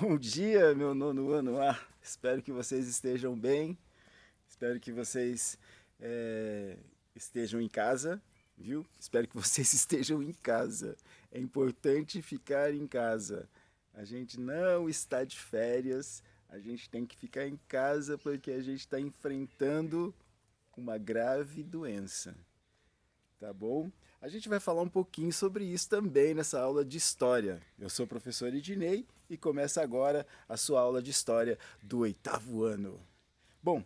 Bom dia, meu nono ano A. Espero que vocês estejam bem. Espero que vocês estejam em casa, viu? Espero que vocês estejam em casa. É importante ficar em casa. A gente não está de férias. A gente tem que ficar em casa porque a gente está enfrentando uma grave doença, tá bom? A gente vai falar um pouquinho sobre isso também nessa aula de história. Eu sou o professor Ednei e começa agora a sua aula de história do oitavo ano. Bom,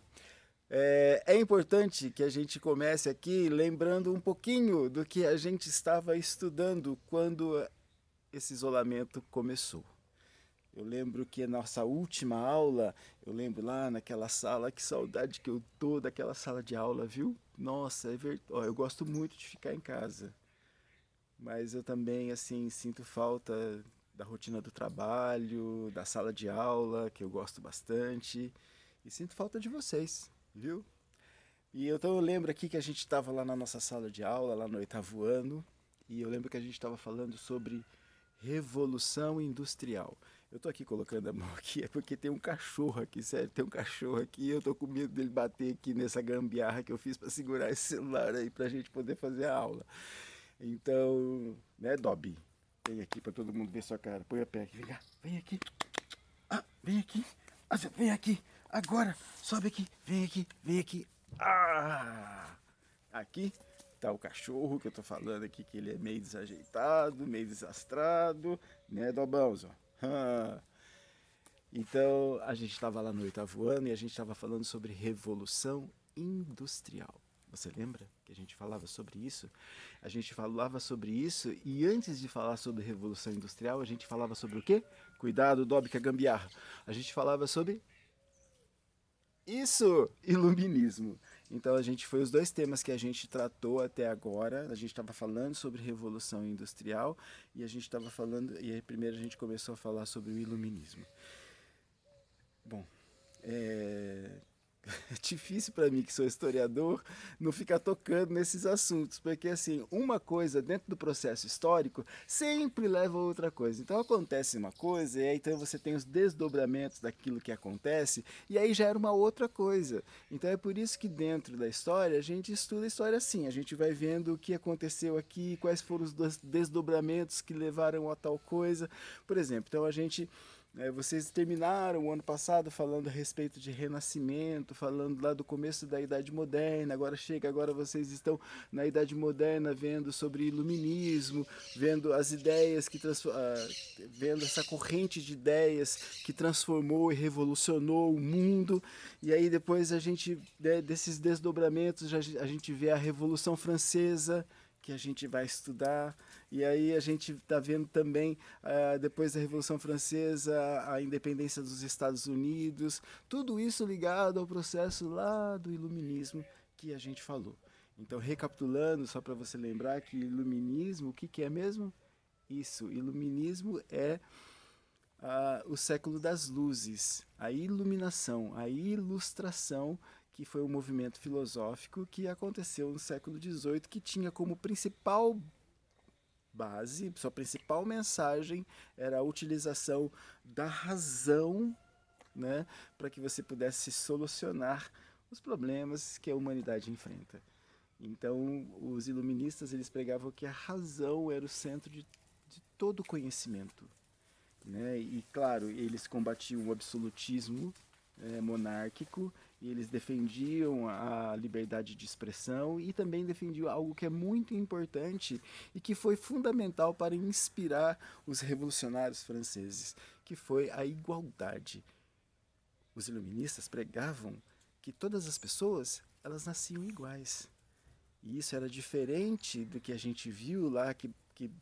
é importante que a gente comece aqui lembrando um pouquinho do que a gente estava estudando quando esse isolamento começou. Eu lembro que a nossa última aula, eu lembro lá naquela sala, que saudade que eu tô daquela sala de aula, viu? Nossa, eu gosto muito de ficar em casa, mas eu também assim sinto falta da rotina do trabalho, da sala de aula, que eu gosto bastante, e sinto falta de vocês, viu? Então eu lembro aqui que a gente estava lá na nossa sala de aula, lá no oitavo ano, e eu lembro que a gente estava falando sobre Revolução Industrial. Eu tô aqui colocando a mão aqui, é porque tem um cachorro aqui, sério, tem um cachorro aqui, e eu tô com medo dele bater aqui nessa gambiarra que eu fiz para segurar esse celular aí pra gente poder fazer a aula. Então, né, Dobby? Vem aqui pra todo mundo ver sua cara. Põe a pé aqui, vem cá, vem aqui. Ah, vem aqui. Ah, vem aqui. Agora, sobe aqui. Vem aqui, vem aqui. Ah! Aqui tá o cachorro que eu tô falando aqui, que ele é meio desajeitado, meio desastrado, né, Dobãozo? Ah. Então, a gente estava lá no oitavo ano e a gente estava falando sobre revolução industrial. Você lembra que a gente falava sobre isso? A gente falava sobre isso e antes de falar sobre revolução industrial, a gente falava sobre o quê? Cuidado, Dobby, que é gambiarra. A gente falava sobre isso, iluminismo. Então a gente foi os dois temas que a gente tratou até agora. A gente estava falando sobre revolução industrial e a gente estava falando e aí primeiro a gente começou a falar sobre o iluminismo. Bom, é, é difícil para mim, que sou historiador, não ficar tocando nesses assuntos, porque assim, uma coisa dentro do processo histórico sempre leva a outra coisa. Então acontece uma coisa, e aí então você tem os desdobramentos daquilo que acontece, e aí já era uma outra coisa. Então é por isso que dentro da história a gente estuda a história assim, a gente vai vendo o que aconteceu aqui, quais foram os desdobramentos que levaram a tal coisa. Por exemplo, então a gente vocês terminaram o ano passado falando a respeito de renascimento, falando lá do começo da Idade Moderna, agora vocês estão na Idade Moderna vendo sobre iluminismo, vendo as ideias vendo essa corrente de ideias que transformou e revolucionou o mundo, e aí depois a gente, desses desdobramentos, a gente vê a Revolução Francesa, que a gente vai estudar. E aí a gente está vendo também, depois da Revolução Francesa, a independência dos Estados Unidos, tudo isso ligado ao processo lá do iluminismo que a gente falou. Então, recapitulando, só para você lembrar que iluminismo, o que, que é mesmo? Isso, iluminismo é o século das luzes, a iluminação, a ilustração, que foi um movimento filosófico que aconteceu no século XVIII, que tinha como principal base, sua principal mensagem era a utilização da razão, né, para que você pudesse solucionar os problemas que a humanidade enfrenta. Então, os iluministas eles pregavam que a razão era o centro de todo conhecimento, né? E claro, eles combatiam o absolutismo monárquico e eles defendiam a liberdade de expressão e também defendiam algo que é muito importante e que foi fundamental para inspirar os revolucionários franceses, que foi a igualdade. Os iluministas pregavam que todas as pessoas elas nasciam iguais. E isso era diferente do que a gente viu lá, que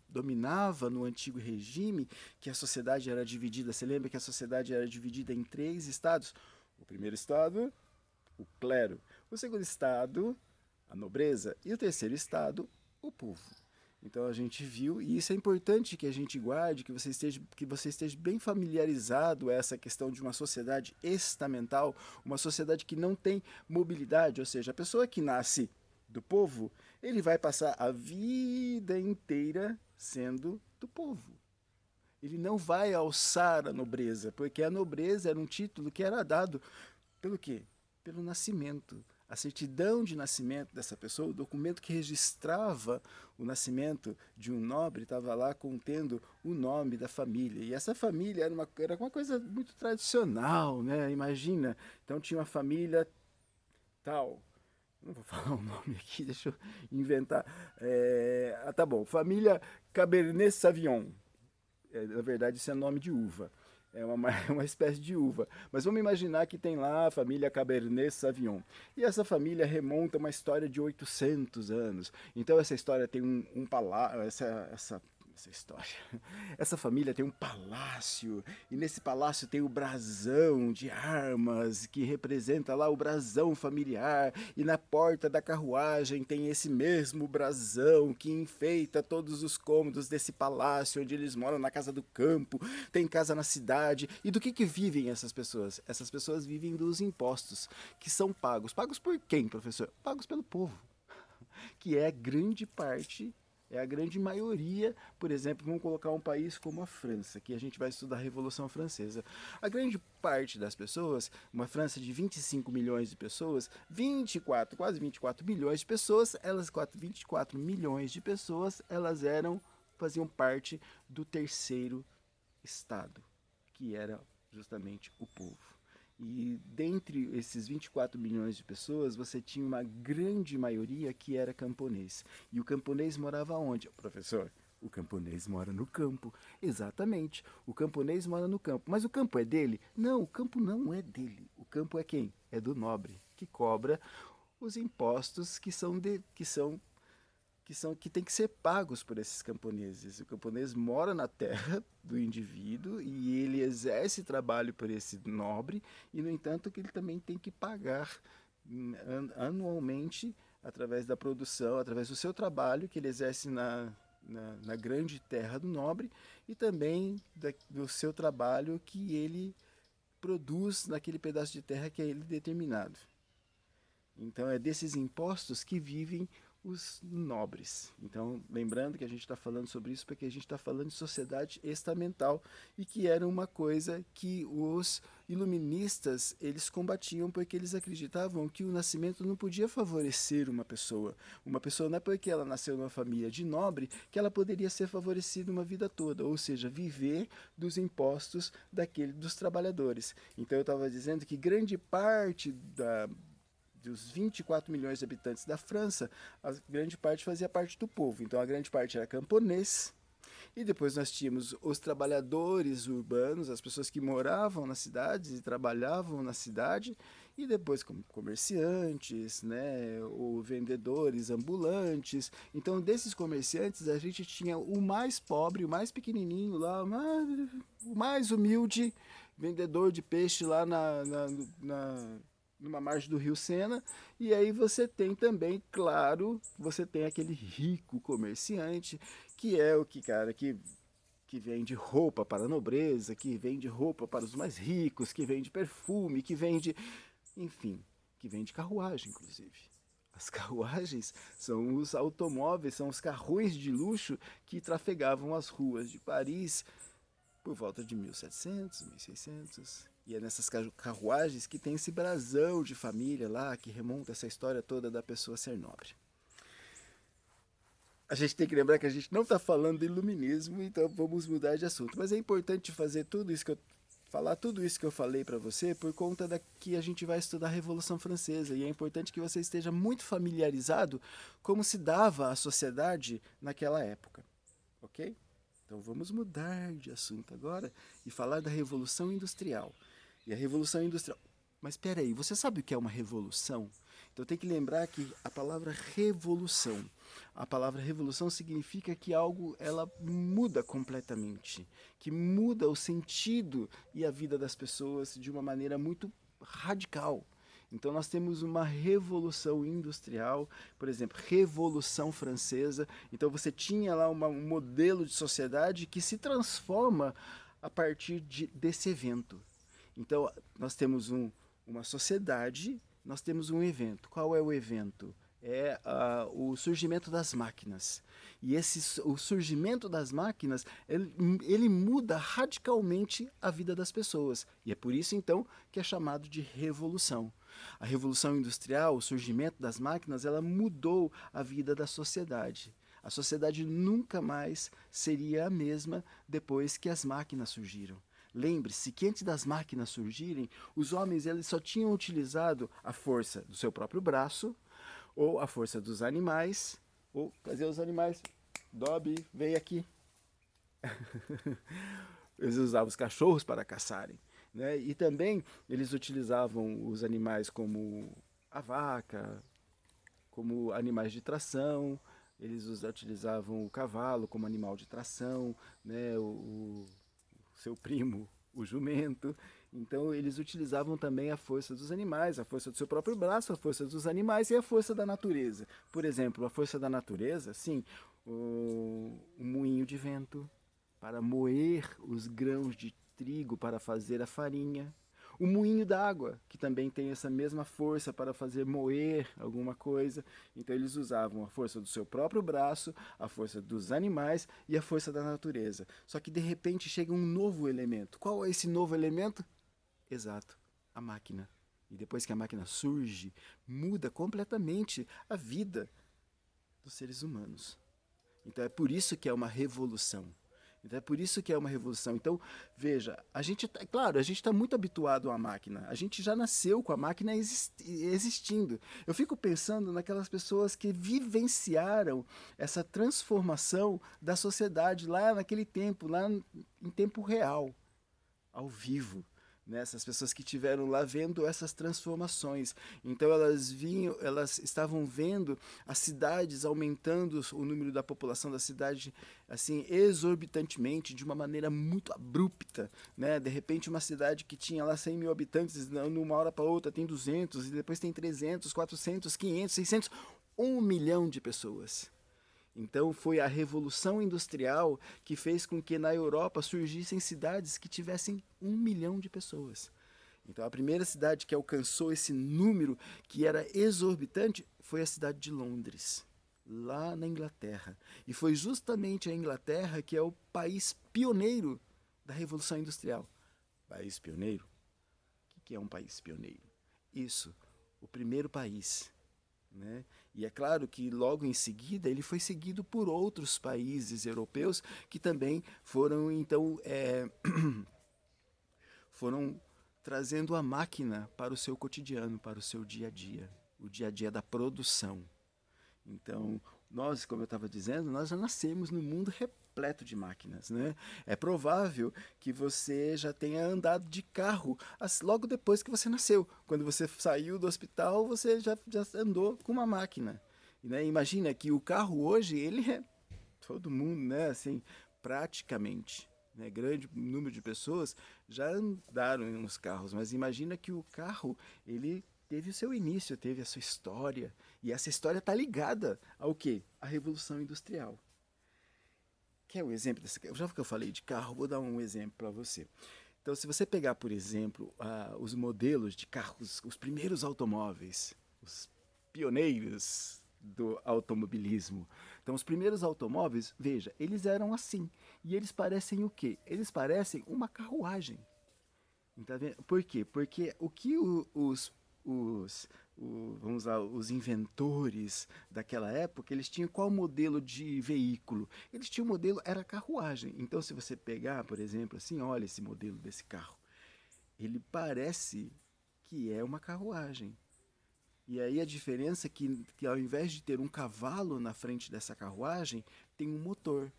dominava no antigo regime, que a sociedade era dividida. Você lembra que a sociedade era dividida em três estados? O primeiro estado, o clero. O segundo estado, a nobreza. E o terceiro estado, o povo. Então a gente viu, e isso é importante que a gente guarde, que você esteja bem familiarizado a essa questão de uma sociedade estamental, uma sociedade que não tem mobilidade, ou seja, a pessoa que nasce do povo, ele vai passar a vida inteira sendo do povo. Ele não vai alçar a nobreza, porque a nobreza era um título que era dado pelo quê? Pelo nascimento. A certidão de nascimento dessa pessoa, o documento que registrava o nascimento de um nobre, estava lá contendo o nome da família. E essa família era uma coisa muito tradicional, né? Imagina. Então tinha uma família tal. Não vou falar o nome aqui, deixa eu inventar. Tá bom. Família Cabernet Sauvignon. Na verdade, isso é nome de uva. É uma, uma espécie de uva. Mas vamos imaginar que tem lá a família Cabernet Sauvignon. E essa família remonta uma história de 800 anos. Então essa história tem um palácio, essa história. Essa família tem um palácio, e nesse palácio tem o brasão de armas, que representa lá o brasão familiar, e na porta da carruagem tem esse mesmo brasão que enfeita todos os cômodos desse palácio, onde eles moram na casa do campo, tem casa na cidade. E do que vivem essas pessoas? Essas pessoas vivem dos impostos, que são pagos. Pagos por quem, professor? Pagos pelo povo, que é grande parte, é a grande maioria. Por exemplo, vamos colocar um país como a França, que a gente vai estudar a Revolução Francesa. A grande parte das pessoas, uma França de 25 milhões de pessoas, 24, quase 24 milhões de pessoas, 24 milhões de pessoas, elas faziam parte do terceiro estado, que era justamente o povo. E dentre esses 24 milhões de pessoas, você tinha uma grande maioria que era camponês. E o camponês morava onde? Professor, o camponês mora no campo. Exatamente, o camponês mora no campo. Mas o campo é dele? Não, o campo não é dele. O campo é quem? É do nobre, que cobra os impostos que tem que ser pagos por esses camponeses. O camponês mora na terra do indivíduo e ele exerce trabalho por esse nobre, e no entanto que ele também tem que pagar anualmente, através da produção, através do seu trabalho que ele exerce na grande terra do nobre, e também do seu trabalho que ele produz naquele pedaço de terra que é ele determinado. Então é desses impostos que vivem os nobres. Então, lembrando que a gente está falando sobre isso porque a gente está falando de sociedade estamental, e que era uma coisa que os iluministas eles combatiam, porque eles acreditavam que o nascimento não podia favorecer uma pessoa. Uma pessoa não é porque ela nasceu numa família de nobre que ela poderia ser favorecida uma vida toda, ou seja, viver dos impostos dos trabalhadores. Então eu estava dizendo que grande parte dos 24 milhões de habitantes da França, a grande parte fazia parte do povo. Então a grande parte era camponês, e depois nós tínhamos os trabalhadores urbanos, as pessoas que moravam nas cidades e trabalhavam na cidade, e depois como comerciantes, né, ou vendedores ambulantes. Então desses comerciantes a gente tinha o mais pobre, o mais pequenininho lá, o mais humilde vendedor de peixe lá numa margem do Rio Sena. E aí você tem também, claro, você tem aquele rico comerciante, que é o que, cara, que vende roupa para a nobreza, que vende roupa para os mais ricos, que vende perfume, que vende, enfim, que vende carruagem, inclusive. As carruagens são os automóveis, são os carrões de luxo que trafegavam as ruas de Paris por volta de 1700, 1600. E é nessas carruagens que tem esse brasão de família lá, que remonta essa história toda da pessoa ser nobre. A gente tem que lembrar que a gente não está falando de iluminismo, então vamos mudar de assunto. Mas é importante fazer tudo isso que eu falar tudo isso que eu falei para você, por conta da que a gente vai estudar a Revolução Francesa, e é importante que você esteja muito familiarizado como se dava a sociedade naquela época, ok? Então vamos mudar de assunto agora e falar da Revolução Industrial. E a Revolução Industrial. Mas espera aí, você sabe o que é uma revolução? Então tem que lembrar que a palavra revolução significa que algo ela muda completamente, que muda o sentido e a vida das pessoas de uma maneira muito radical. Então nós temos uma revolução industrial, por exemplo, Revolução Francesa. Então você tinha lá um modelo de sociedade que se transforma a partir desse evento. Então nós temos uma sociedade, nós temos um evento. Qual é o evento? é o surgimento das máquinas. E o surgimento das máquinas, ele muda radicalmente a vida das pessoas. E é por isso, então, que é chamado de revolução. A revolução industrial, o surgimento das máquinas, ela mudou a vida da sociedade. A sociedade nunca mais seria a mesma depois que as máquinas surgiram. Lembre-se que antes das máquinas surgirem, os homens eles só tinham utilizado a força do seu próprio braço, ou a força dos animais, ou fazer os animais. Dobby, vem aqui. Eles usavam os cachorros para caçarem. Né? E também eles utilizavam os animais como a vaca, como animais de tração, eles utilizavam o cavalo como animal de tração, né? O seu primo, o jumento. Então eles utilizavam também a força dos animais, a força do seu próprio braço, a força dos animais e a força da natureza. Por exemplo, a força da natureza, sim, o moinho de vento para moer os grãos de trigo para fazer a farinha. O moinho d'água, que também tem essa mesma força para fazer moer alguma coisa. Então eles usavam a força do seu próprio braço, a força dos animais e a força da natureza. Só que de repente chega um novo elemento. Qual é esse novo elemento? Exato, a máquina. E depois que a máquina surge, muda completamente a vida dos seres humanos. Então é por isso que é uma revolução. Então é por isso que é uma revolução. Então, veja, a gente, claro, a gente está muito habituado à máquina. A gente já nasceu com a máquina existindo. Eu fico pensando naquelas pessoas que vivenciaram essa transformação da sociedade lá naquele tempo, lá em tempo real, ao vivo. Né? Essas pessoas que estiveram lá vendo essas transformações. Então elas estavam vendo as cidades aumentando o número da população da cidade assim exorbitantemente, de uma maneira muito abrupta. Né? De repente uma cidade que tinha lá 100 mil habitantes, numa hora para outra tem 200, e depois tem 300, 400, 500, 600, 1 milhão de pessoas. Então foi a Revolução Industrial que fez com que na Europa surgissem cidades que tivessem 1 milhão de pessoas. Então a primeira cidade que alcançou esse número, que era exorbitante, foi a cidade de Londres, lá na Inglaterra. E foi justamente a Inglaterra que é o país pioneiro da Revolução Industrial. País pioneiro? O que é um país pioneiro? Isso, o primeiro país. Né? E é claro que logo em seguida ele foi seguido por outros países europeus que também foram então foram trazendo a máquina para o seu cotidiano, para o seu dia a dia da produção. Então, nós, como eu estava dizendo, nós já nascemos num mundo repleto de máquinas, né? É provável que você já tenha andado de carro logo depois que você nasceu. Quando você saiu do hospital, você já andou com uma máquina. Né? Imagina que o carro hoje, ele é todo mundo, né? Assim, praticamente. Né? Grande número de pessoas já andaram nos carros, mas imagina que o carro, ele teve o seu início, teve a sua história, e essa história está ligada ao quê? A Revolução Industrial. Quer um exemplo dessa? Já que eu falei de carro, vou dar um exemplo para você. Então, se você pegar, por exemplo, os modelos de carros, os primeiros automóveis, os pioneiros do automobilismo. Então, os primeiros automóveis, veja, eles eram assim. E eles parecem o quê? Eles parecem uma carruagem. Tá vendo? Por quê? Porque o que os, vamos lá, os inventores daquela época, eles tinham qual modelo de veículo? Eles tinham o modelo, era carruagem. Então, se você pegar, por exemplo, assim, olha esse modelo desse carro. Ele parece que é uma carruagem. E aí a diferença é que ao invés de ter um cavalo na frente dessa carruagem, tem um motor.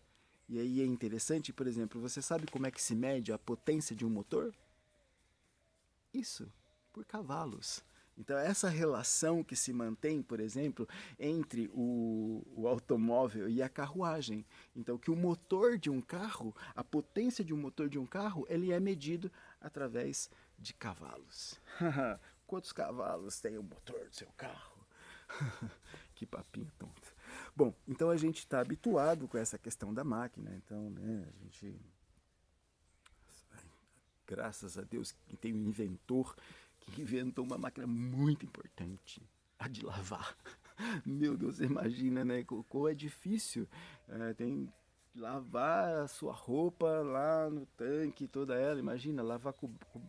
E aí é interessante, por exemplo, você sabe como é que se mede a potência de um motor? Isso, por cavalos. Então, essa relação que se mantém, por exemplo, entre o automóvel e a carruagem. Então, que o motor de um carro, a potência de um motor de um carro, ele é medido através de cavalos. Quantos cavalos tem o motor do seu carro? Que papinho tonto. Bom, então a gente está habituado com essa questão da máquina. Então, né, a gente graças a Deus que tem um inventor que inventou uma máquina muito importante, a de lavar. Meu Deus, você imagina, né? Como é difícil. Tem lavar a sua roupa lá no tanque, toda ela. Imagina, lavar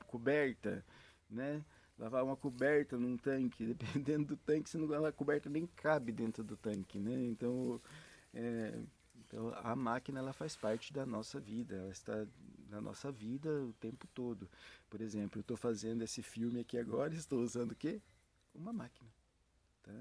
coberta, né? Lavar uma coberta num tanque, dependendo do tanque, senão a coberta nem cabe dentro do tanque, né? É, então a máquina ela faz parte da nossa vida, ela está na nossa vida o tempo todo. Por exemplo, eu estou fazendo esse filme aqui agora, estou usando o quê? Uma máquina. Tá?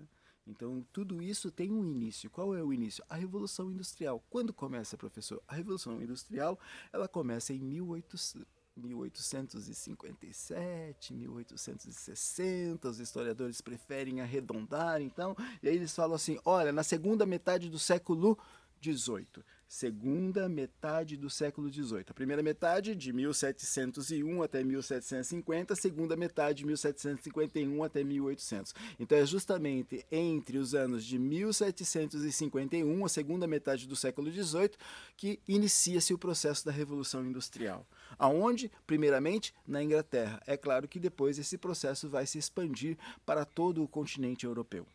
Então, tudo isso tem um início. Qual é o início? A Revolução Industrial. Quando começa, professor? A Revolução Industrial, ela começa em 1857, 1860, os historiadores preferem arredondar, então, e aí eles falam assim, olha, na segunda metade do século XVIII. Segunda metade do século XVIII. A primeira metade, de 1701 até 1750, a segunda metade, de 1751 até 1800. Então é justamente entre os anos de 1751, a segunda metade do século XVIII, que inicia-se o processo da Revolução Industrial. Aonde? Primeiramente, na Inglaterra. É claro que depois esse processo vai se expandir para todo o continente europeu.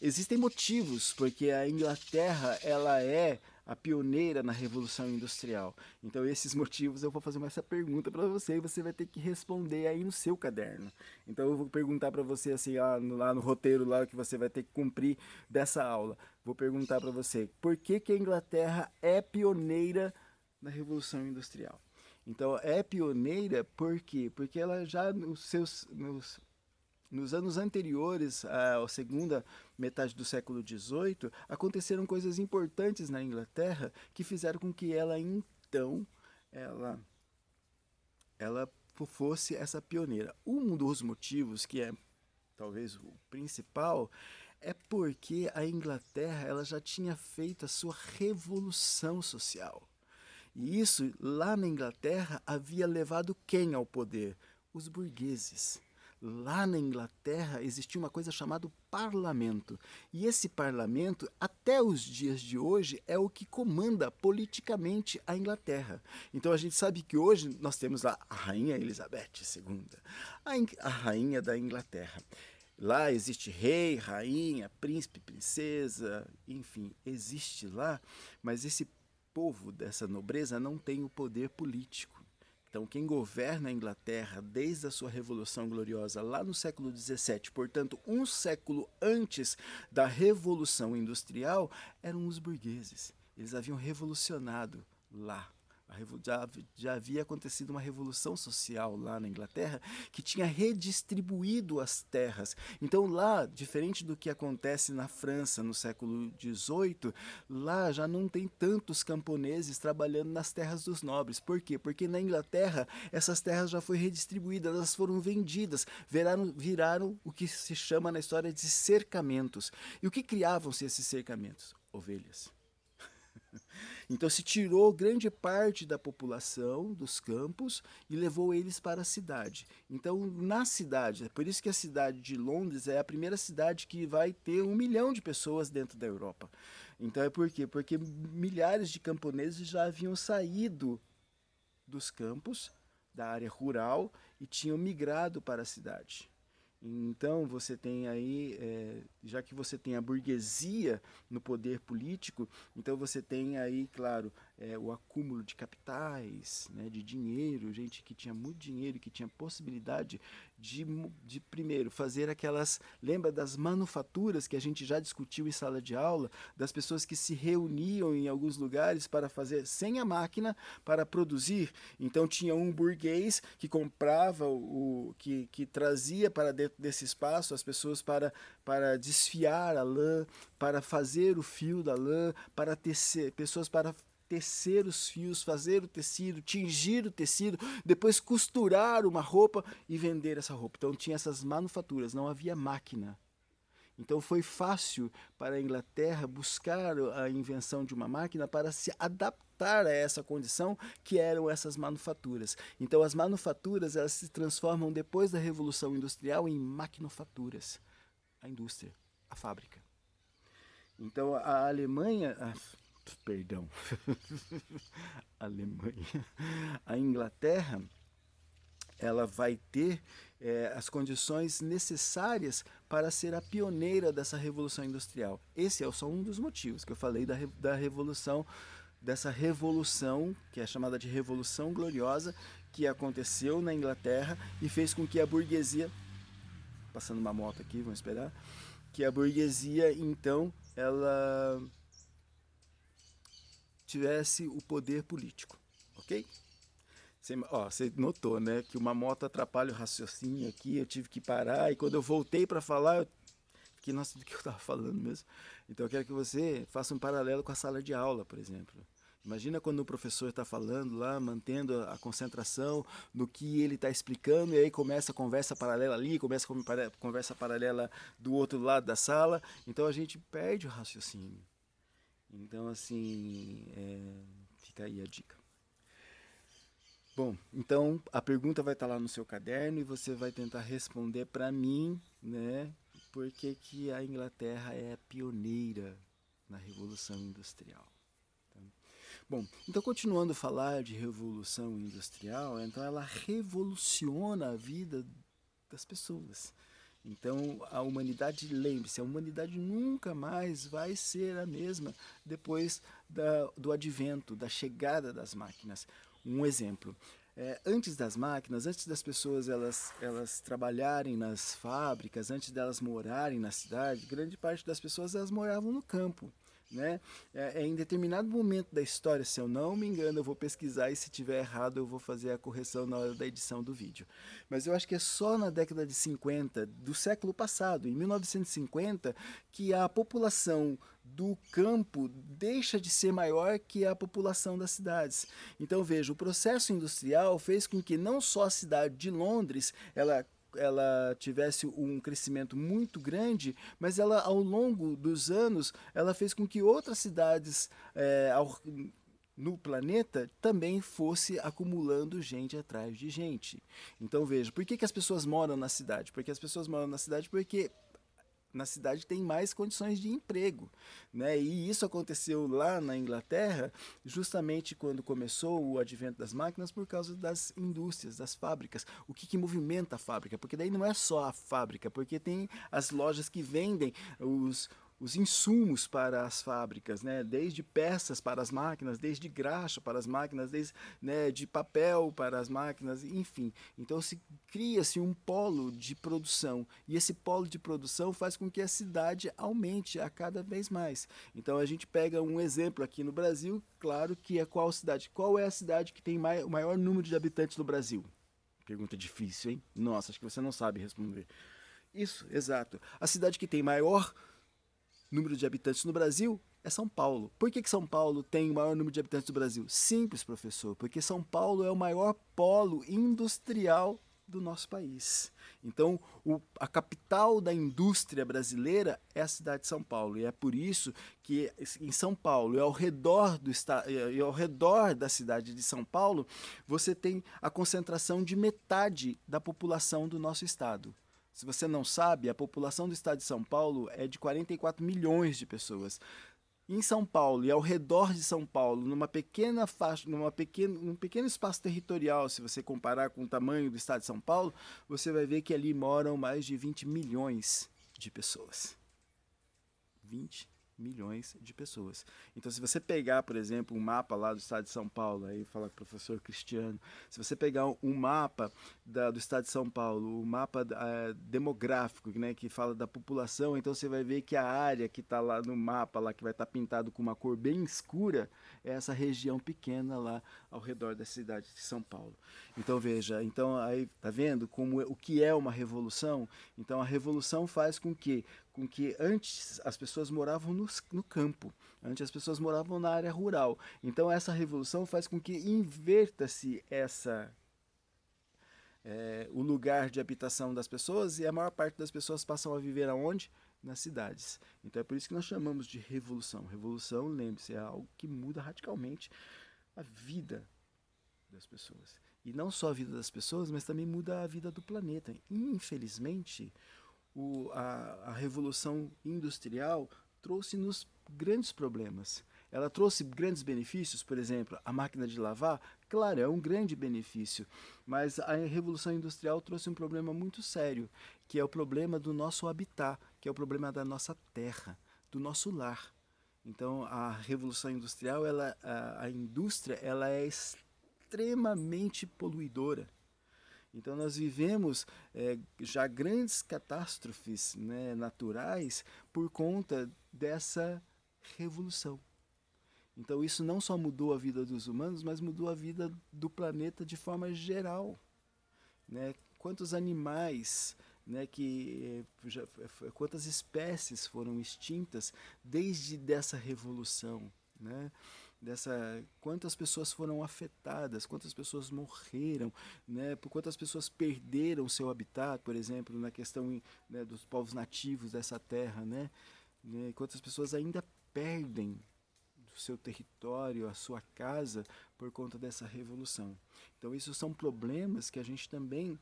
Existem motivos porque a Inglaterra ela é a pioneira na Revolução Industrial. Então esses motivos eu vou fazer essa pergunta para você e você vai ter que responder aí no seu caderno. Então eu vou perguntar para você assim lá no roteiro lá que você vai ter que cumprir dessa aula. Vou perguntar para você por que a Inglaterra é pioneira na Revolução Industrial. Então é pioneira por quê? Porque ela já nos anos anteriores à segunda metade do século XVIII, aconteceram coisas importantes na Inglaterra que fizeram com que ela, então, ela, ela fosse essa pioneira. Um dos motivos, que é talvez o principal, é porque a Inglaterra ela já tinha feito a sua revolução social. E isso, lá na Inglaterra, havia levado quem ao poder? Os burgueses. Lá na Inglaterra existia uma coisa chamada parlamento. E esse parlamento, até os dias de hoje, é o que comanda politicamente a Inglaterra. Então a gente sabe que hoje nós temos lá a Rainha Elizabeth II, a rainha da Inglaterra. Lá existe rei, rainha, príncipe, princesa, enfim, existe lá, mas esse povo dessa nobreza não tem o poder político. Então, quem governa a Inglaterra desde a sua Revolução Gloriosa lá no século XVII, portanto, um século antes da Revolução Industrial, eram os burgueses. Eles haviam revolucionado lá. Já havia acontecido uma revolução social lá na Inglaterra que tinha redistribuído as terras. Então lá, diferente do que acontece na França no século XVIII, lá já não tem tantos camponeses trabalhando nas terras dos nobres. Por quê? Porque na Inglaterra essas terras já foram redistribuídas, elas foram vendidas, viraram o que se chama na história de cercamentos. E o que criavam-se esses cercamentos? Ovelhas. Então se tirou grande parte da população dos campos e levou eles para a cidade. Então na cidade, é por isso que a cidade de Londres é a primeira cidade que vai ter 1 milhão de pessoas dentro da Europa. Então é por quê? Porque milhares de camponeses já haviam saído dos campos, da área rural, e tinham migrado para a cidade. Então você tem aí, já que você tem a burguesia no poder político, então você tem aí, claro, o acúmulo de capitais, né, de dinheiro, gente que tinha muito dinheiro, que tinha possibilidade de primeiro fazer aquelas, lembra das manufaturas que a gente já discutiu em sala de aula, das pessoas que se reuniam em alguns lugares para fazer, sem a máquina, para produzir. Então tinha um burguês que comprava, que trazia para dentro desse espaço as pessoas para desfiar a lã, para fazer o fio da lã, para tecer, pessoas para tecer os fios, fazer o tecido, tingir o tecido, depois costurar uma roupa e vender essa roupa. Então tinha essas manufaturas, não havia máquina. Então foi fácil para a Inglaterra buscar a invenção de uma máquina para se adaptar a essa condição que eram essas manufaturas. Então as manufaturas elas se transformam depois da Revolução Industrial em maquinofaturas, a indústria, a fábrica. Então a Alemanha, perdão, a Alemanha, a Inglaterra, ela vai ter as condições necessárias para ser a pioneira dessa revolução industrial. Esse é só um dos motivos que eu falei da revolução, dessa revolução que é chamada de Revolução Gloriosa, que aconteceu na Inglaterra e fez com que a burguesia, passando uma moto aqui, vamos esperar, que a burguesia então ela tivesse o poder político, ok? Você notou, né, que uma moto atrapalha o raciocínio aqui, eu tive que parar, e quando eu voltei para falar, eu fiquei, nossa, do que eu estava falando mesmo? Então eu quero que você faça um paralelo com a sala de aula, por exemplo. Imagina quando o professor está falando lá, mantendo a concentração no que ele está explicando, e aí começa a conversa paralela ali, começa a conversa paralela do outro lado da sala, então a gente perde o raciocínio. Então, assim, fica aí a dica. Bom, então a pergunta vai estar lá no seu caderno e você vai tentar responder para mim, né? Por que a Inglaterra é pioneira na Revolução Industrial? Tá? Bom, então continuando a falar de Revolução Industrial, então ela revoluciona a vida das pessoas. Então a humanidade, lembre-se, a humanidade nunca mais vai ser a mesma depois do advento, da chegada das máquinas. Um exemplo, antes das máquinas, antes das pessoas elas trabalharem nas fábricas, antes delas morarem na cidade, grande parte das pessoas elas moravam no campo. Né? Em determinado momento da história, se eu não me engano, eu vou pesquisar e se tiver errado eu vou fazer a correção na hora da edição do vídeo. Mas eu acho que é só na década de 50 do século passado, em 1950, que a população do campo deixa de ser maior que a população das cidades. Então veja, o processo industrial fez com que não só a cidade de Londres ela tivesse um crescimento muito grande, mas ela ao longo dos anos ela fez com que outras cidades no planeta também fosse acumulando gente atrás de gente. Então veja, por que as pessoas moram na cidade? Porque as pessoas moram na cidade porque na cidade tem mais condições de emprego, né? E isso aconteceu lá na Inglaterra justamente quando começou o advento das máquinas por causa das indústrias, das fábricas. O que movimenta a fábrica? Porque daí não é só a fábrica, porque tem as lojas que vendem os insumos para as fábricas, né? Desde peças para as máquinas, desde graxa para as máquinas, desde de papel para as máquinas, enfim. Então se cria-se um polo de produção e esse polo de produção faz com que a cidade aumente a cada vez mais. Então a gente pega um exemplo aqui no Brasil, claro que é qual cidade? Qual é a cidade que tem o maior número de habitantes no Brasil? Pergunta difícil, hein? Nossa, acho que você não sabe responder. Isso, exato. A cidade que tem maior número de habitantes no Brasil é São Paulo. Por que São Paulo tem o maior número de habitantes do Brasil? Simples, professor, porque São Paulo é o maior polo industrial do nosso país. Então, a capital da indústria brasileira é a cidade de São Paulo. E é por isso que em São Paulo e ao redor e ao redor da cidade de São Paulo, você tem a concentração de metade da população do nosso estado. Se você não sabe, a população do estado de São Paulo é de 44 milhões de pessoas. Em São Paulo e ao redor de São Paulo, numa pequena faixa, num pequeno espaço territorial, se você comparar com o tamanho do estado de São Paulo, você vai ver que ali moram mais de 20 milhões de pessoas. 20 milhões de pessoas. Então, se você pegar, por exemplo, um mapa lá do estado de São Paulo, aí fala com o professor Cristiano, se você pegar um mapa do estado de São Paulo, o mapa demográfico, né, que fala da população, então você vai ver que a área que está lá no mapa, lá que vai estar pintado com uma cor bem escura, é essa região pequena lá ao redor da cidade de São Paulo. Então veja, então aí tá vendo como o que é uma revolução? Então a revolução faz com que antes as pessoas moravam no campo, antes as pessoas moravam na área rural. Então essa revolução faz com que inverta-se o lugar de habitação das pessoas e a maior parte das pessoas passam a viver aonde? Nas cidades. Então é por isso que nós chamamos de revolução. Revolução, lembre-se, é algo que muda radicalmente a vida das pessoas. E não só a vida das pessoas, mas também muda a vida do planeta. Infelizmente, a revolução industrial trouxe-nos grandes problemas. Ela trouxe grandes benefícios, por exemplo, a máquina de lavar, claro, é um grande benefício, mas a Revolução Industrial trouxe um problema muito sério, que é o problema do nosso habitat, que é o problema da nossa terra, do nosso lar. Então, a Revolução Industrial, a indústria, ela é extremamente poluidora. Então nós vivemos já grandes catástrofes, né, naturais por conta dessa revolução. Então isso não só mudou a vida dos humanos, mas mudou a vida do planeta de forma geral. Né? Quantos animais, né, quantas espécies foram extintas desde dessa revolução, né? Quantas pessoas foram afetadas, quantas pessoas morreram, né? Por quantas pessoas perderam seu habitat, por exemplo, na questão, né, dos povos nativos dessa terra, né? Quantas pessoas ainda perdem o seu território, a sua casa, por conta dessa revolução. Então, isso são problemas que a gente também,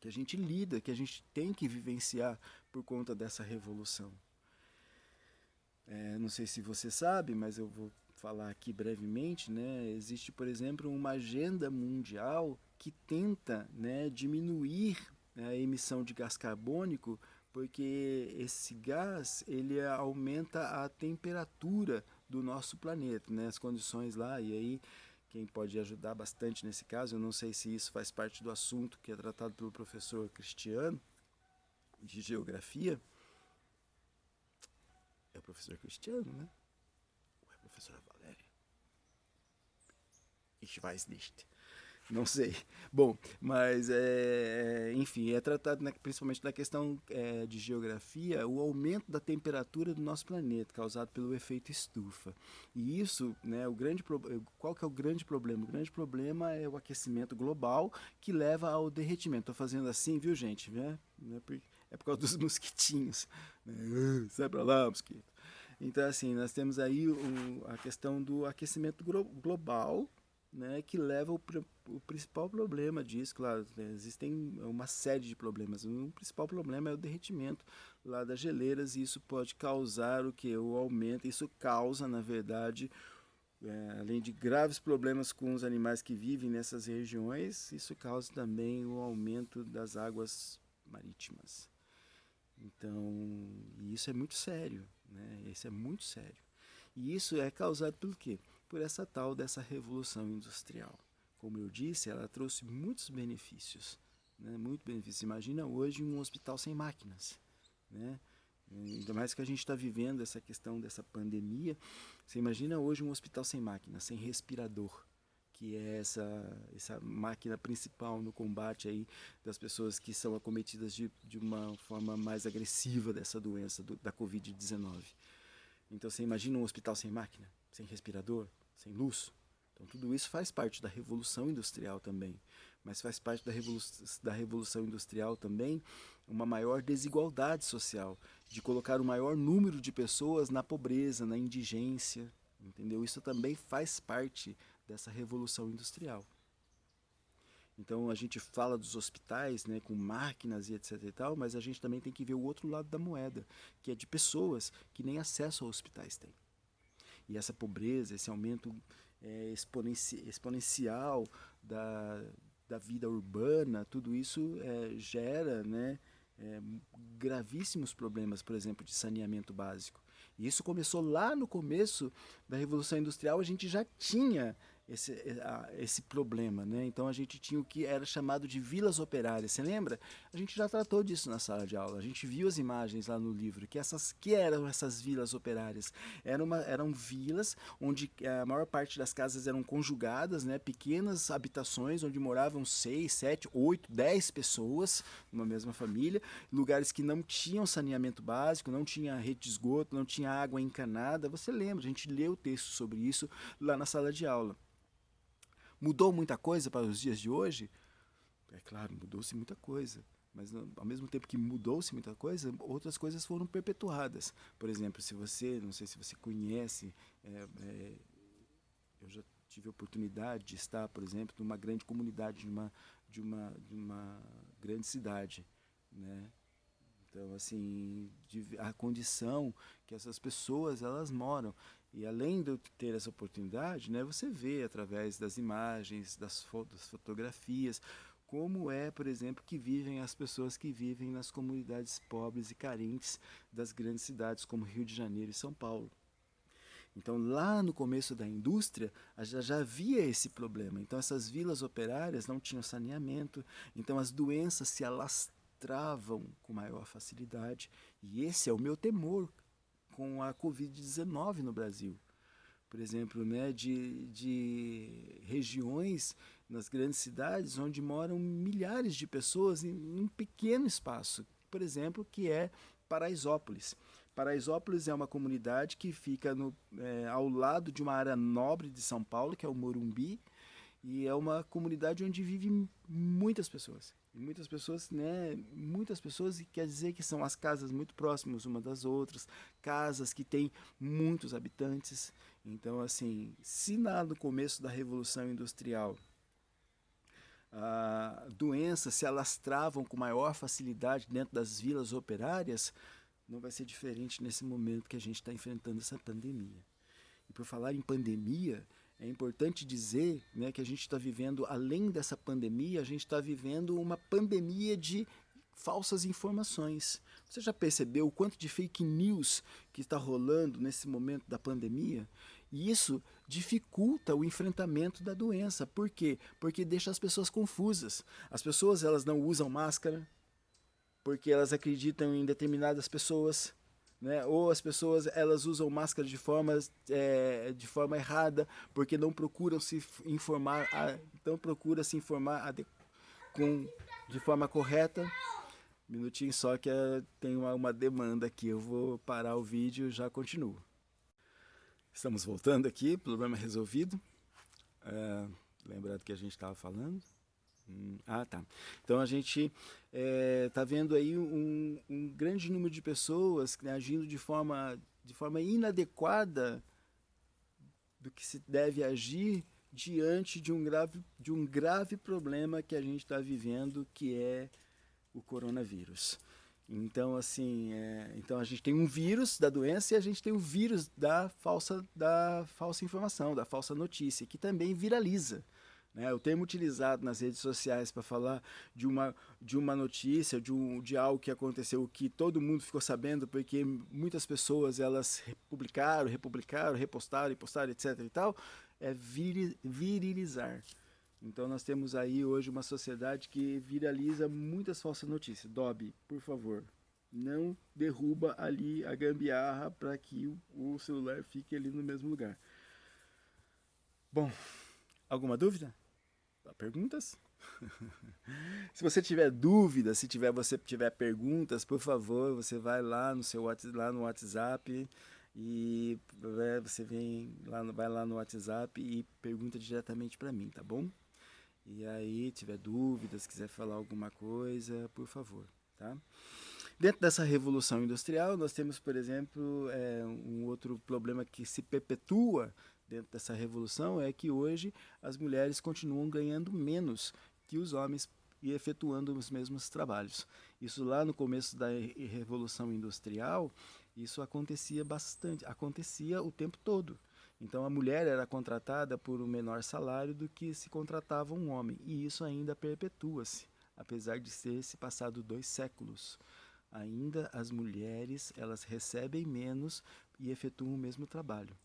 que a gente lida, que a gente tem que vivenciar por conta dessa revolução. Não sei se você sabe, mas eu vou falar aqui brevemente, né? Existe, por exemplo, uma agenda mundial que tenta, né, diminuir, né, a emissão de gás carbônico, porque esse gás ele aumenta a temperatura do nosso planeta, né? As condições lá, e aí quem pode ajudar bastante nesse caso, eu não sei se isso faz parte do assunto que é tratado pelo professor Cristiano de geografia, é o professor Cristiano, né? Ou é a professora Valéria? Ich weiß nicht. Não sei. Bom, mas enfim, é tratado, né, principalmente na questão de geografia, o aumento da temperatura do nosso planeta, causado pelo efeito estufa. E isso, né, qual que é o grande problema? O grande problema é o aquecimento global que leva ao derretimento. Estou fazendo assim, viu, gente? Né? É por causa dos mosquitinhos. Né? Sai pra lá, mosquito. Então, assim, nós temos aí a questão do aquecimento global, né, que leva o principal problema disso, claro, né, existem uma série de problemas. O principal problema é o derretimento lá das geleiras e isso pode causar o que? O aumento, isso causa, na verdade, além de graves problemas com os animais que vivem nessas regiões, isso causa também o aumento das águas marítimas. Então, isso é muito sério, né? Isso é muito sério. E isso é causado pelo quê? Por essa tal dessa revolução industrial. Como eu disse, ela trouxe muitos benefícios, né? Muito benefícios. Imagina hoje um hospital sem máquinas, né? Ainda mais que a gente está vivendo essa questão dessa pandemia. Você imagina hoje um hospital sem máquina, sem respirador, que é essa máquina principal no combate aí das pessoas que são acometidas de uma forma mais agressiva dessa doença, da Covid-19. Então você imagina um hospital sem máquina, sem respirador, sem luz. Então tudo isso faz parte da revolução industrial também. Mas faz parte da revolução industrial também uma maior desigualdade social, de colocar o maior número de pessoas na pobreza, na indigência, entendeu? Isso também faz parte dessa revolução industrial. Então a gente fala dos hospitais, né, com máquinas e etc e tal, mas a gente também tem que ver o outro lado da moeda, que é de pessoas que nem acesso a hospitais têm. E essa pobreza, esse aumento exponencial da vida urbana, tudo isso gera, né, é, gravíssimos problemas, por exemplo, de saneamento básico. E isso começou lá no começo da Revolução Industrial, a gente já tinha esse problema, né? Então a gente tinha o que era chamado de vilas operárias. Você lembra? A gente já tratou disso na sala de aula. A gente viu as imagens lá no livro que eram essas vilas operárias. Eram vilas onde a maior parte das casas eram conjugadas, né? Pequenas habitações onde moravam 6, 7, 8, 10 pessoas numa mesma família. Lugares que não tinham saneamento básico, não tinha rede de esgoto, não tinha água encanada. Você lembra? A gente leu o texto sobre isso lá na sala de aula. Mudou muita coisa para os dias de hoje? É claro, mudou-se muita coisa. Mas ao mesmo tempo que mudou-se muita coisa, outras coisas foram perpetuadas. Por exemplo, não sei se você conhece, eu já tive a oportunidade de estar, por exemplo, numa grande comunidade, de uma grande cidade, né? Então, assim, a condição que essas pessoas elas moram. E além de eu ter essa oportunidade, né, você vê através das imagens, das fotografias, como é, por exemplo, que vivem as pessoas que vivem nas comunidades pobres e carentes das grandes cidades como Rio de Janeiro e São Paulo. Então, lá no começo da indústria, já havia esse problema. Então, essas vilas operárias não tinham saneamento, então as doenças se alastravam com maior facilidade. E esse é o meu temor com a Covid-19 no Brasil. Por exemplo, né, de regiões nas grandes cidades onde moram milhares de pessoas em um pequeno espaço. Por exemplo, que é Paraisópolis. Paraisópolis é uma comunidade que fica ao lado de uma área nobre de São Paulo, que é o Morumbi, e é uma comunidade onde vivem muitas pessoas. E muitas pessoas, né? Muitas pessoas, e quer dizer que são as casas muito próximas uma das outras, casas que têm muitos habitantes. Então, assim, se lá no começo da Revolução Industrial doenças se alastravam com maior facilidade dentro das vilas operárias, não vai ser diferente nesse momento que a gente está enfrentando essa pandemia. E por falar em pandemia, é importante dizer, né, que a gente está vivendo, além dessa pandemia, a gente está vivendo uma pandemia de falsas informações. Você já percebeu o quanto de fake news que está rolando nesse momento da pandemia? E isso dificulta o enfrentamento da doença. Por quê? Porque deixa as pessoas confusas. As pessoas, elas não usam máscara porque elas acreditam em determinadas pessoas, né? Ou as pessoas, elas usam máscara de forma errada porque não procuram se informar, não procura se informar de forma correta. Minutinho só que tem uma demanda aqui. Eu vou parar o vídeo e já continuo. Estamos voltando aqui, problema resolvido. Lembrando que a gente estava falando. Tá. Então a gente está vendo aí um grande número de pessoas, né, agindo de forma inadequada do que se deve agir diante de um grave problema que a gente está vivendo, que é o coronavírus. Então, assim, então a gente tem um vírus da doença e a gente tem o vírus da falsa informação, da falsa notícia, que também viraliza. Né? O termo utilizado nas redes sociais para falar de uma notícia, de algo que aconteceu, que todo mundo ficou sabendo, porque muitas pessoas elas republicaram, repostaram, etc. e tal, é virilizar. Então nós temos aí hoje uma sociedade que viraliza muitas falsas notícias. Dobby, por favor, não derruba ali a gambiarra para que o celular fique ali no mesmo lugar. Bom, alguma dúvida? Perguntas? Se você tiver dúvidas, você tiver perguntas, por favor, você vai lá no WhatsApp e você vai lá no WhatsApp e pergunta diretamente para mim, tá bom? E aí, tiver dúvidas, quiser falar alguma coisa, por favor, tá? Dentro dessa revolução industrial, nós temos, por exemplo, um outro problema que se perpetua dentro dessa revolução, é que hoje as mulheres continuam ganhando menos que os homens e efetuando os mesmos trabalhos. Isso lá no começo da revolução industrial, isso acontecia bastante, acontecia o tempo todo. Então a mulher era contratada por um menor salário do que se contratava um homem, e isso ainda perpetua-se, apesar de ter se passado 2 séculos. Ainda as mulheres, elas recebem menos e efetuam o mesmo trabalho.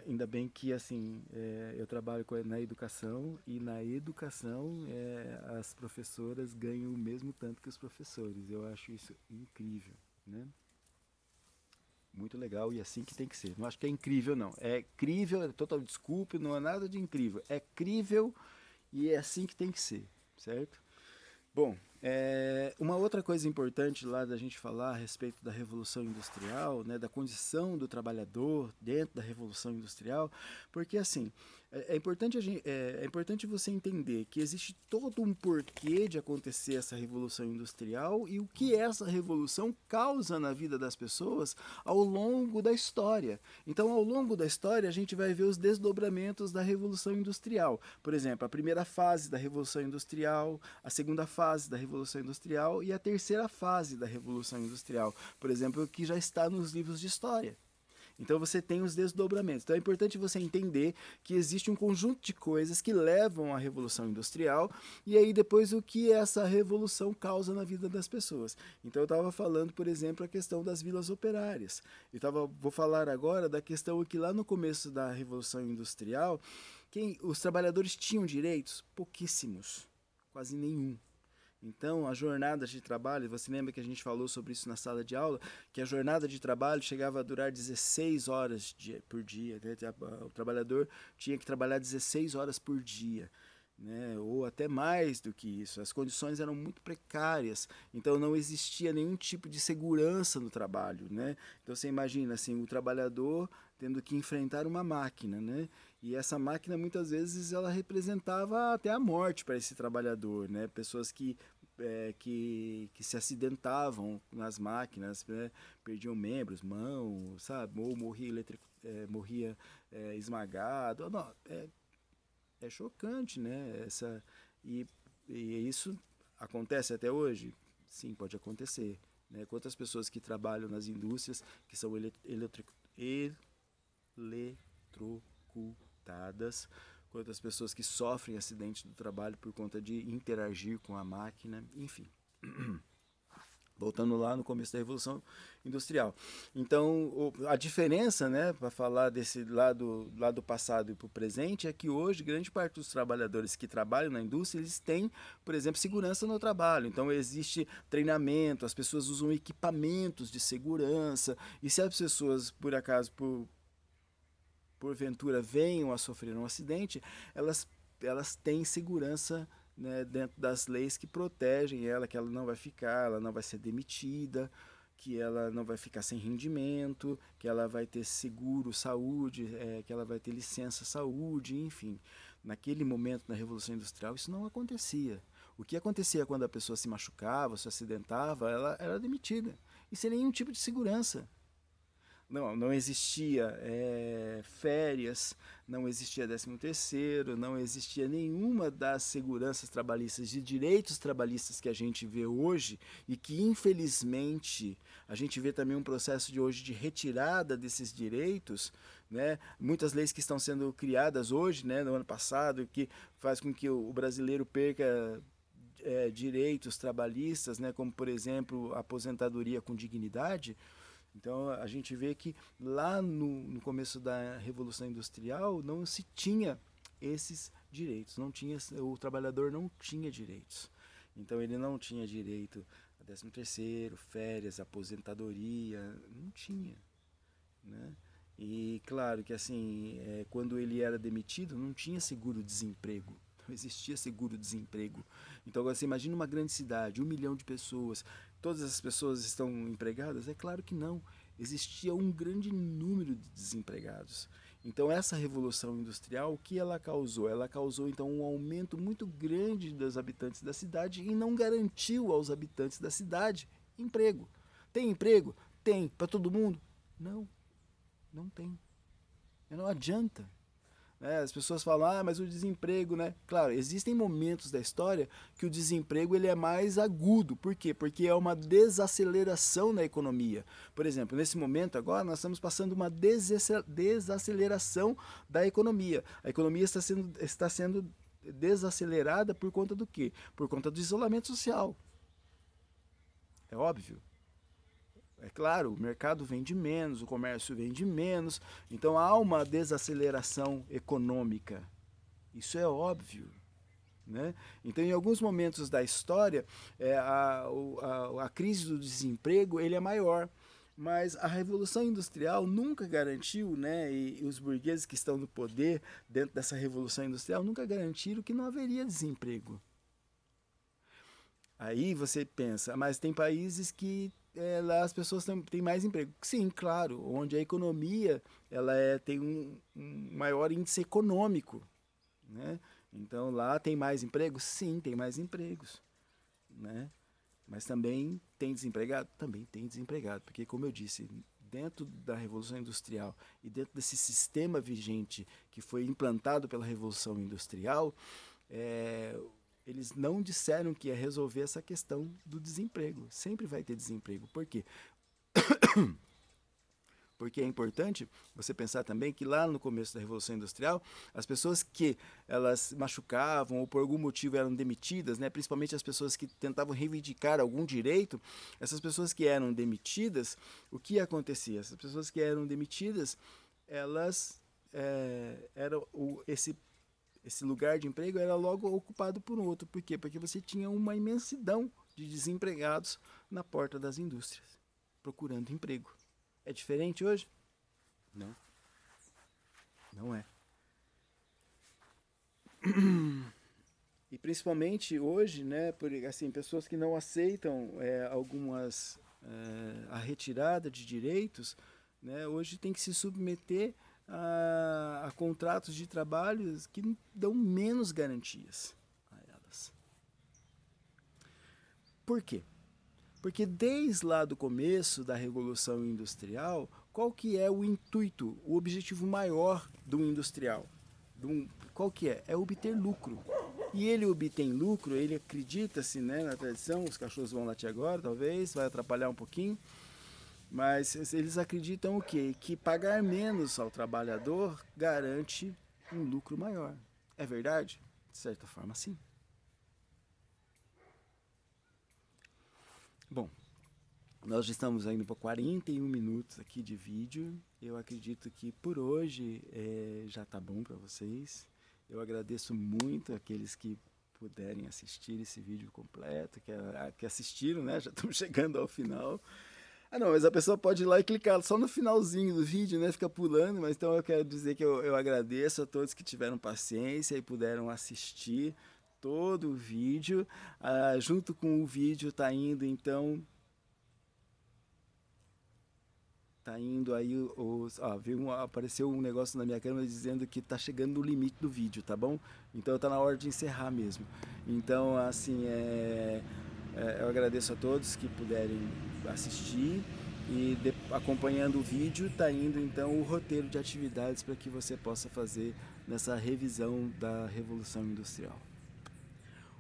Ainda bem que assim, eu trabalho na educação, e na educação as professoras ganham o mesmo tanto que os professores. Eu acho isso incrível, né? Muito legal, e assim que tem que ser. Não acho que é incrível, não. É crível, total desculpe, não é nada de incrível. É crível e é assim que tem que ser, certo? Bom, uma outra coisa importante lá da gente falar a respeito da Revolução Industrial, né, da condição do trabalhador dentro da Revolução Industrial, porque assim, é importante você entender que existe todo um porquê de acontecer essa Revolução Industrial e o que essa revolução causa na vida das pessoas ao longo da história. Então, ao longo da história, a gente vai ver os desdobramentos da Revolução Industrial. Por exemplo, a primeira fase da Revolução Industrial, a segunda fase da Revolução Industrial e a terceira fase da Revolução Industrial, por exemplo, que já está nos livros de história. Então você tem os desdobramentos. Então é importante você entender que existe um conjunto de coisas que levam à Revolução Industrial e aí depois o que essa revolução causa na vida das pessoas. Então eu estava falando, por exemplo, a questão das vilas operárias. Vou falar agora da questão que lá no começo da Revolução Industrial, os trabalhadores tinham direitos? Pouquíssimos, quase nenhum. Então, a jornada de trabalho, você lembra que a gente falou sobre isso na sala de aula, que a jornada de trabalho chegava a durar 16 horas por dia, né? O trabalhador tinha que trabalhar 16 horas por dia, né? Ou até mais do que isso. As condições eram muito precárias, então não existia nenhum tipo de segurança no trabalho, né? Então você imagina assim, o trabalhador tendo que enfrentar uma máquina, né? E essa máquina muitas vezes ela representava até a morte para esse trabalhador, né? Pessoas que se acidentavam nas máquinas, né? Perdiam membros, mãos, sabe? Ou morria esmagado. Não, é chocante, né? E, e isso acontece até hoje? Sim, pode acontecer. Né? Quantas pessoas que trabalham nas indústrias que são eletrocutadas, quantas pessoas que sofrem acidente do trabalho por conta de interagir com a máquina, enfim. Voltando lá no começo da Revolução Industrial. Então, a diferença, né, para falar desse lado passado e para o presente, é que hoje grande parte dos trabalhadores que trabalham na indústria, eles têm, por exemplo, segurança no trabalho. Então, existe treinamento, as pessoas usam equipamentos de segurança, e se as pessoas, por acaso, porventura venham a sofrer um acidente, elas têm segurança, né, dentro das leis que protegem ela, que ela não vai ela não vai ser demitida, que ela não vai ficar sem rendimento, que ela vai ter seguro saúde, que ela vai ter licença saúde, enfim. Naquele momento, na Revolução Industrial, isso não acontecia. O que acontecia quando a pessoa se machucava, se acidentava, ela era demitida, e sem nenhum tipo de segurança. Não existia férias, não existia 13º, não existia nenhuma das seguranças trabalhistas e direitos trabalhistas que a gente vê hoje e que, infelizmente, a gente vê também um processo de hoje de retirada desses direitos, né? Muitas leis que estão sendo criadas hoje, né, no ano passado, que faz com que o brasileiro perca direitos trabalhistas, né, como, por exemplo, a aposentadoria com dignidade. Então a gente vê que lá no começo da Revolução Industrial não se tinha esses direitos, não tinha, o trabalhador não tinha direitos. Então ele não tinha direito a 13º, férias, aposentadoria, não tinha, né? E claro que assim, quando ele era demitido, não tinha seguro-desemprego. Não existia seguro-desemprego. Então agora você imagina uma grande cidade, 1 milhão de pessoas, todas as pessoas estão empregadas? É claro que não. Existia um grande número de desempregados. Então essa revolução industrial, o que ela causou? Ela causou então um aumento muito grande dos habitantes da cidade e não garantiu aos habitantes da cidade emprego. Tem emprego? Tem. Para todo mundo? Não. Não tem. Não adianta. As pessoas falam, mas o desemprego, né? Claro, existem momentos da história que o desemprego ele é mais agudo. Por quê? Porque é uma desaceleração na economia. Por exemplo, nesse momento agora nós estamos passando uma desaceleração da economia. A economia está sendo desacelerada por conta do quê? Por conta do isolamento social. É óbvio. É claro, o mercado vende menos, o comércio vende menos, então há uma desaceleração econômica. Isso é óbvio. Né? Então, em alguns momentos da história, a crise do desemprego ele é maior. Mas a Revolução Industrial nunca garantiu, né, e os burgueses que estão no poder dentro dessa Revolução Industrial nunca garantiram que não haveria desemprego. Aí você pensa, mas tem países que lá as pessoas têm mais emprego. Sim, claro, onde a economia tem um maior índice econômico. Né? Então lá tem mais empregos? Sim, tem mais empregos. Né? Mas também tem desempregado? Também tem desempregado, porque como eu disse, dentro da Revolução Industrial e dentro desse sistema vigente que foi implantado pela Revolução Industrial, eles não disseram que ia resolver essa questão do desemprego. Sempre vai ter desemprego. Por quê? Porque é importante você pensar também que lá no começo da Revolução Industrial, as pessoas que elas machucavam ou por algum motivo eram demitidas, né, principalmente as pessoas que tentavam reivindicar algum direito, essas pessoas que eram demitidas, o que acontecia? Essas pessoas que eram demitidas, elas eram esse lugar de emprego era logo ocupado por outro. Por quê? Porque você tinha uma imensidão de desempregados na porta das indústrias, procurando emprego. É diferente hoje? Não, não é. E principalmente hoje, né, por assim, pessoas que não aceitam a retirada de direitos, né, hoje tem que se submeter a contratos de trabalhos que dão menos garantias a elas. Por quê? Porque desde lá do começo da Revolução Industrial, qual que é o intuito, o objetivo maior do industrial? Qual que é? É obter lucro. E ele obtém lucro, ele acredita-se, né, na tradição, os cachorros vão latir agora, talvez, vai atrapalhar um pouquinho, mas eles acreditam o quê? Que pagar menos ao trabalhador garante um lucro maior. É verdade? De certa forma, sim. Bom, nós já estamos indo para 41 minutos aqui de vídeo. Eu acredito que por hoje já está bom para vocês. Eu agradeço muito aqueles que puderem assistir esse vídeo completo, que assistiram, né? Já estamos chegando ao final. Ah, não, mas a pessoa pode ir lá e clicar só no finalzinho do vídeo, né? Fica pulando, mas então eu quero dizer que eu agradeço a todos que tiveram paciência e puderam assistir todo o vídeo. Junto com o vídeo tá indo, então, tá indo aí apareceu um negócio na minha câmera dizendo que tá chegando no limite do vídeo, tá bom? Então tá na hora de encerrar mesmo. Então, assim, eu agradeço a todos que puderem assistir e acompanhando o vídeo tá indo então o roteiro de atividades para que você possa fazer nessa revisão da Revolução Industrial.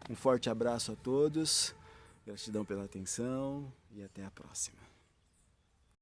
Um forte abraço a todos, gratidão pela atenção e até a próxima.